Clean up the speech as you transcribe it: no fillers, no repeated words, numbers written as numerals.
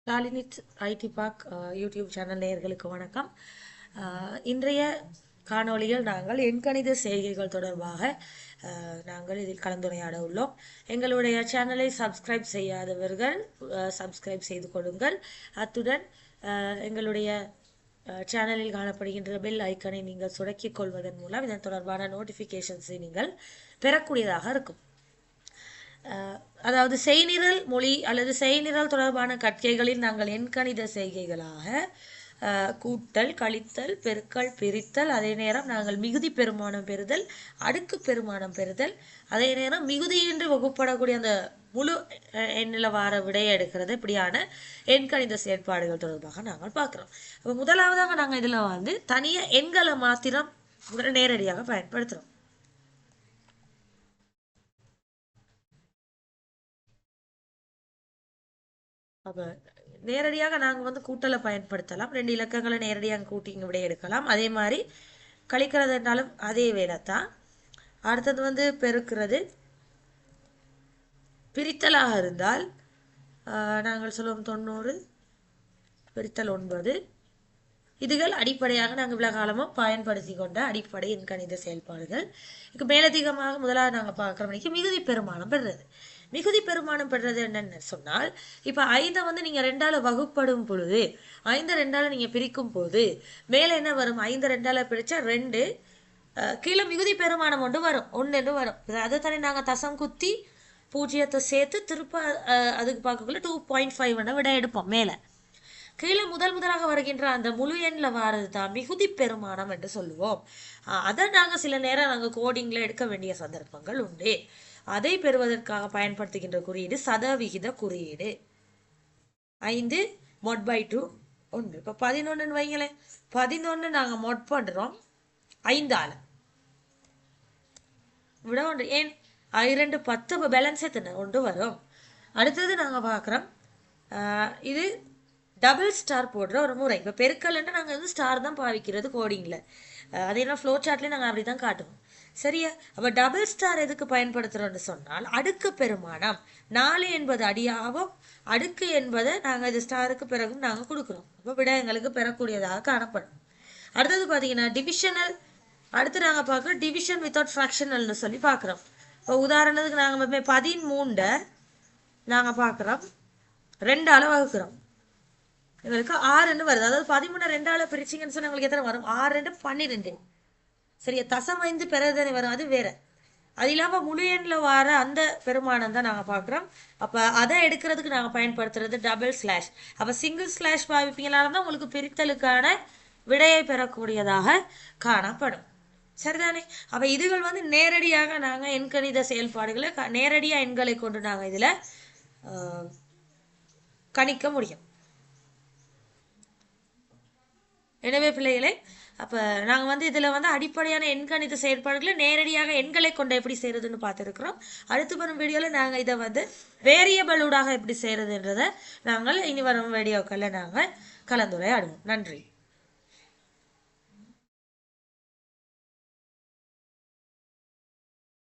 லாலினிட் IT park YouTube channel நேயர்களுக்கு வணக்கம். இன்றைய காணொளியில் நாங்கள் எண்கணித செய்கைகள் தொடர்பாக நாங்கள் இதில் கலந்துரையாட உள்ளோம். எங்களுடைய சேனலை சப்ஸ்கிரைப் செய்யாதவர்கள் சப்ஸ்கிரைப் செய்து கொள்ளுங்கள். அத்துடன் எங்களுடைய சேனலில் காணப்படுகின்ற பெல் ஐக்கனை நீங்கள் சுடக்கிக் கொள்வதன் மூலம் இதன் தொடர்பான நோட்டிஃபிகேஷன்ஸை நீங்கள் பெறக்கூடியதாக இருக்கும். அதாவது செய்நிரல் மொழி அல்லது செய்நிரல் தொடர்பான கற்கைகளில் நாங்கள் எண்கணித செய்கைகளாக கூட்டல், கழித்தல், பெருக்கல், பிரித்தல், அதே நேரம் நாங்கள் மிகுதி பெருமானம் பெறுதல், அடுக்கு பெருமானம் பெறுதல், அதே நேரம் மிகுதியின்றி வகுப்படக்கூடிய அந்த முழு எண்ணில் வார விடையை எடுக்கிறது, இப்படியான எண்கணித செயற்பாடுகள் தொடர்பாக நாங்கள் பார்க்குறோம். இப்போ முதலாவதாக நாங்கள் இதில் தனியாக எண்களை மாத்திரம் நேரடியாக பயன்படுத்துகிறோம். அப்போ நேரடியாக நாங்கள் கூட்டலை பயன்படுத்தலாம். 2 இலக்கங்களை நேரடியாக கூட்டி இங்கே விடைய எடுக்கலாம். அதே மாதிரி கழிக்கிறதுனாலும் அதே வேலை தான். அடுத்தது பெருக்கிறது. பிரித்தலாக இருந்தால் நாங்கள் சொல்லுவோம் 90 பிரித்தல் 9. இதுகள் அடிப்படையாக நாங்கள் இவ்வளவு காலமும் பயன்படுத்தி கொண்ட அடிப்படை எண்கணித செயல்பாடுகள். இதுக்கு மேலதிகமாக முதலாவது நாங்கள் பார்க்குற மணிக்கு மிகுதி பெருமானம் பெறுறது. மிகுதி பெருமானம் பெறுறது என்னன்னு சொன்னால், இப்போ 5 நீங்கள் 2ஆல் வகுப்படும் பொழுது 5 2ஆல் நீங்கள் பிரிக்கும் போது மேலே என்ன வரும்? 5 2ஆல் பிரித்தா 2, கீழே மிகுதி பெருமானம் ஒன்று வரும், 1 வரும். அதை தானே நாங்கள் தசம் குத்தி 0 சேர்த்து திருப்ப அதுக்கு பார்க்கக்குள்ள 2.5 விட எடுப்போம். மேலே கீழே முதலாக வருகின்ற அந்த முழு எண்ணில் வாரது தான் மிகுதி பெருமானம் என்று சொல்லுவோம். அதை நாங்கள் சில நேரம் நாங்கள் கோடிங்கில் எடுக்க வேண்டிய சந்தர்ப்பங்கள் உண்டு. அதை பெறுவதற்காக பயன்படுத்துகின்ற குறியீடு சதவிகித குறியீடு. 5 mod by 2 1. இப்போ 11 வைங்களேன். 11 நாங்கள் மொட் பண்ணுறோம் 5ஆல் விட 1. ஏன் 2 10 இப்போ பேலன்ஸ் எத்தனை 1 வரும். அடுத்தது நாங்கள் பார்க்குறோம், இது டபுள் ஸ்டார் போடுற ஒரு முறை. இப்போ பெருக்கல்னா நாங்கள் ஸ்டார் தான் பாவிக்கிறது கோடிங்கில். அதே மாதிரி ஃப்ளோ சார்ட்லேயும் நாங்கள் அப்படி தான் காட்டுவோம். சரியா? அப்போ டபுள் ஸ்டார் எதுக்கு பயன்படுத்துகிறோன்னு சொன்னால், அடுக்கு பெருமானம் 4 என்பது அடியாகவும் அடுக்கு என்பதை நாங்கள் இது ஸ்டாருக்கு பிறகும் நாங்கள் கொடுக்குறோம். அப்போ விட எங்களுக்கு பெறக்கூடியதாக காணப்படும். அடுத்தது பார்த்தீங்கன்னா டிவிஷனல். அடுத்து நாங்கள் பார்க்குறோம் டிவிஷன் வித்தவுட் ஃப்ராக்ஷனல்னு சொல்லி பார்க்குறோம். இப்போ உதாரணத்துக்கு நாங்கள் 13 நாங்கள் பார்க்குறோம் 2ஆல் வகுக்கிறோம். எங்களுக்கு 6 வருது. அதாவது 13 2ஆல் பிரிச்சிங்கன்னு சொன்னால் எங்களுக்கு எத்தனை வரும்? 6 2 12. சரியா? தசம் 5 பெறதானே வரும், அது வேற. அது இல்லாமல் முழு எண்ணில் வர அந்த பெருமானம் தான் நாங்கள் பார்க்குறோம். அப்போ அதை எடுக்கிறதுக்கு நாங்கள் பயன்படுத்துறது டபுள் ஸ்லாஷ். அப்போ சிங்கிள் ஸ்லாஷ் பாவிப்பீங்களாக இருந்தால் உங்களுக்கு பிரித்தலுக்கான விடையை பெறக்கூடியதாக காணப்படும். சரிதானே? அப்போ இதுகள் நேரடியாக நாங்கள் எண்கணித செயல்பாடுகளை நேரடியாக எண்களை கொண்டு நாங்கள் இதில் கணிக்க முடியும். எனவே பிள்ளைகளே, அப்போ நாங்கள் இதில் அடிப்படையான எண்கணித செயற்பாடுகளை நேரடியாக எண்களை கொண்டு எப்படி செய்கிறதுன்னு பார்த்துருக்குறோம். அடுத்து வரும் வீடியோவில் நாங்கள் இதை வேரியபிளூடாக எப்படி செய்கிறதுன்றதை நாங்கள் இனி வரும் வீடியோக்களில் நாங்கள் கலந்துரையாடுவோம். நன்றி.